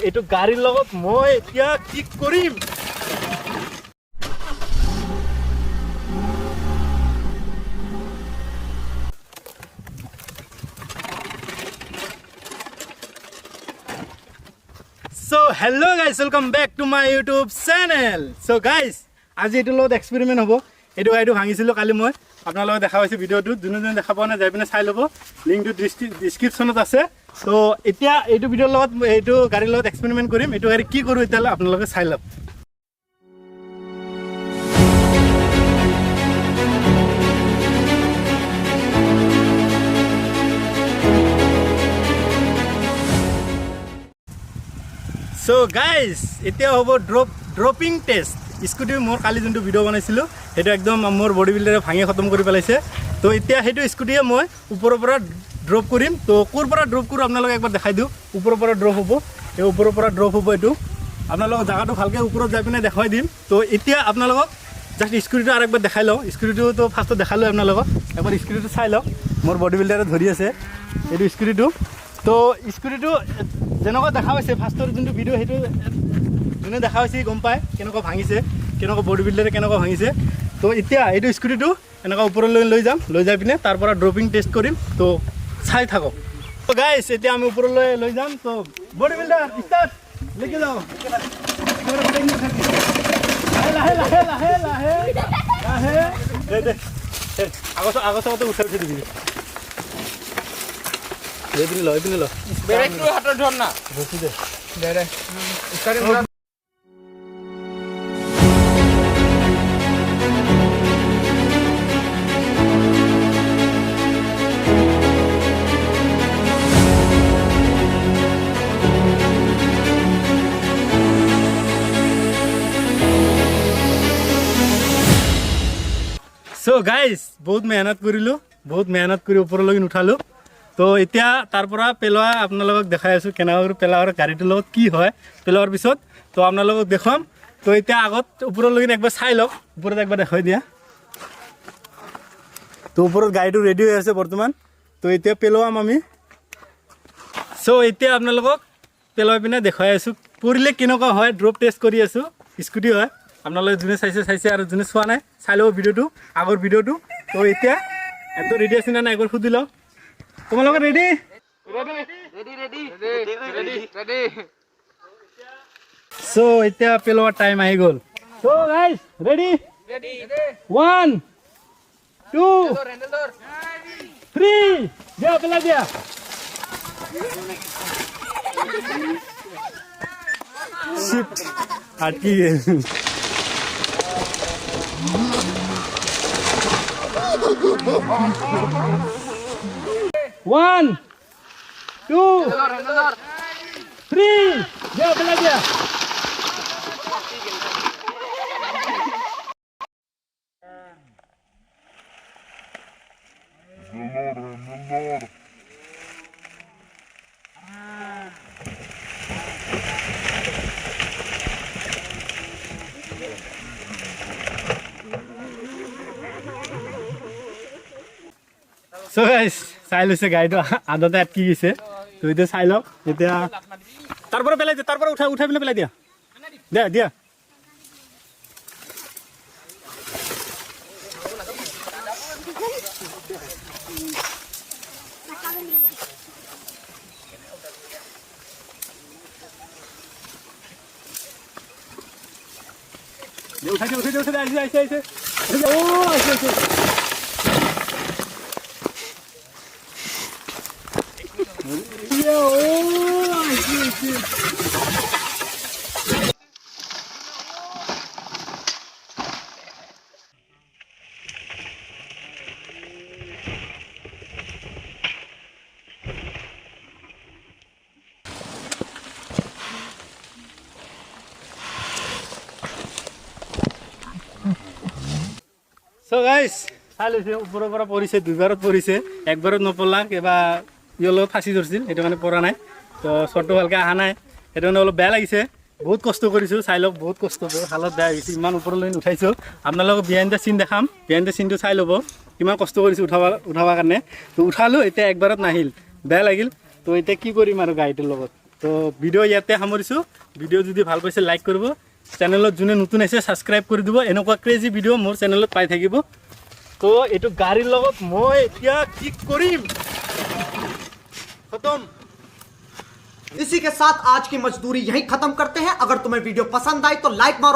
এইটো গাড়ীৰ লগত মই এতিয়া কি কৰিম So hello guys, welcome back to my YouTube channel. So guys, আজি এটো লগত এক্সপেৰিমেন্ট হ'ব। এটো গাড়ীটো ভাঙিছিলো কালি মই আপোনালোকক দেখাইছো ভিডিওটো যোনে দেখা পোৱা নাই যাই পিনে চাই ল'ব লিংকটো ডেসক্ৰিপচনত আছে। তো এতিয়া এইটো ভিডিওৰ লগত এইটো গাড়ীৰ লগত এক্সপেৰিমেন্ট কৰিম। এইটো গাড়ী কি কৰো এতিয়া আপোনালোকে চাই লওক। So guys, এতিয়া হ'ব ড্ৰপিং টেষ্ট স্কুটি মোৰ কালি যোনটো ভিডিও বনাইছিলো সেইটো একদম মোৰ বডি বিল্ডাৰে ভাঙি খতম কৰি পেলাইছে। তো এতিয়া সেইটো স্কুটিয়ে মই ওপৰৰ পৰা ড্ৰপ কৰিম। তো কোৰ পৰা ড্ৰপ কৰো আপোনালোকক একবাৰ দেখাই দিওঁ। ওপৰৰ পৰা ড্ৰপ হ'ব, এই ওপৰৰ পৰা ড্ৰপ হ'ব। এইটো আপোনালোকক জায়গাটো ভালকৈ ওপৰত যাই পিনে দেখাই দিম। তো এতিয়া আপোনালোকক জাষ্ট স্কুটিটো আৰু একবাৰ দেখাই লওঁ। স্কুটিটো তো ফাৰ্ষ্টত দেখালোঁ আপোনালোকক, একবাৰ স্কুটিটো চাই লওক। মোৰ বডি বিল্ডাৰে ধৰি আছে এইটো স্কুটিটো। তো স্কুটিটো যেনেকুৱা দেখা পাইছে ফাৰ্ষ্টৰ যোনটো ভিডিঅ' সেইটো যোনে দেখা পাইছে গম পায় কেনেকুৱা ভাঙিছে, কেনেকুৱা বডি বিল্ডাৰে কেনেকুৱা ভাঙিছে। তো এতিয়া এইটো স্কুটিটো এনেকুৱা ওপৰলৈ লৈ যাম, লৈ যাই পিনে তাৰ পৰা ড্ৰপিং টেষ্ট কৰিম। তো চাই থাকক। তো গাইছ এতিয়া আমি ওপৰলৈ লৈ যাম। তো বডি বিল্ডাৰ ষ্টাৰ্ট, লেকে যাওঁ। লাহে লাহে লাহে লাহে লাহে দে আগতে উঠাই দিবি। এইপিনে ল ব্ৰেকটো হাতত ধৰ না বসি দে দে ষ্টাৰ্টিং কৰা। সো গাইজ বহুত মেহনত কৰিলোঁ, বহুত মেহনত কৰি ওপৰলৈকে উঠালোঁ। তো এতিয়া তাৰ পৰা পেলোৱা আপোনালোকক দেখাই আছোঁ কেনেকৈ পেলোৱাৰ গাড়ীটোৰ লগত কি হয় পেলোৱাৰ পিছত। তো আপোনালোকক দেখুৱাম। তো এতিয়া আগত ওপৰলৈকে একবাৰ চাই লওক, ওপৰত একবাৰ দেখাই দিয়া। তো ওপৰত গাড়ীটো ৰেডি হৈ আছে বৰ্তমান। তো এতিয়া পেলোৱাম আমি। চ' এতিয়া আপোনালোকক পেলাই পিনে দেখুৱাই আছোঁ পৰিলে কেনেকুৱা হয়। ড্ৰপ টেষ্ট কৰি আছোঁ, স্কুটি হয়। আপোনালোকে যোনে চাইছে আৰু যোনে চোৱা নাই চাই ল'ব ভিডিঅ'টো, আগৰ ভিডিঅ'টো। তো এতিয়া এটো ৰেডি আছে নে নাই একবাৰ সুধি লওক। তোমালোকে ৰেডি? সো এতিয়া পেলোৱাৰ টাইম আহি গ'ল। So guys ready? 1 2 3 দিয়া পেলাই দিয়া। শিট আটকি গেল। 1 2 3 দিয়া পেলাই দিয়া। সো গাইজ চাই লৈছে গাড়ীটো আধাতে আটকি গৈছে। তো এতিয়া চাই লওক। এতিয়া তাৰ পৰা পেলাই দিয়া, তাৰ পৰা উঠাই পিনে পেলাই দিয়া দিয়া দিয়া। উঠাইছে আহিছে। ও আহিছে। সো গাইজ চাই লৈছে ওপৰৰ পৰা পৰিছে, দুইবাৰত পৰিছে, একবাৰত নপৰলা কিবা ইয়ৰ লগত ফাঁচি ধৰিছিল, সেইটো মানে পৰা নাই। তো শ্বটটো ভালকৈ অহা নাই, সেইটো মানে অলপ বেয়া লাগিছে। বহুত কষ্ট কৰিছোঁ, চাই লওক বহুত কষ্ট কৰি হালত বেয়া হৈছে। ইমান ওপৰলৈ উঠাইছোঁ। আপোনালোকক বিহাইণ্ড দ্য চিন দেখাম, বিহাইণ্ড দ্য চিনটো চাই ল'ব কিমান কষ্ট কৰিছোঁ উঠাবৰ কাৰণে। তো উঠালোঁ, এতিয়া একবাৰত নাহিল, বেয়া লাগিল। তো এতিয়া কি কৰিম আৰু গাড়ীটোৰ লগত। তো ভিডিঅ' ইয়াতে সামৰিছোঁ। ভিডিঅ' যদি ভাল পাইছে লাইক কৰিব, চেনেলত যোনে নতুন আহিছে ছাবস্ক্ৰাইব কৰি দিব। এনেকুৱা ক্ৰেজি ভিডিঅ' মোৰ চেনেলত পাই থাকিব। তো এইটো গাড়ীৰ লগত মই এতিয়া কি কৰিম, খতম। इसी के साथ आज की मजदूरी यहीं खत्म करते हैं। अगर तुम्हें वीडियो पसंद आई तो लाइक मारो।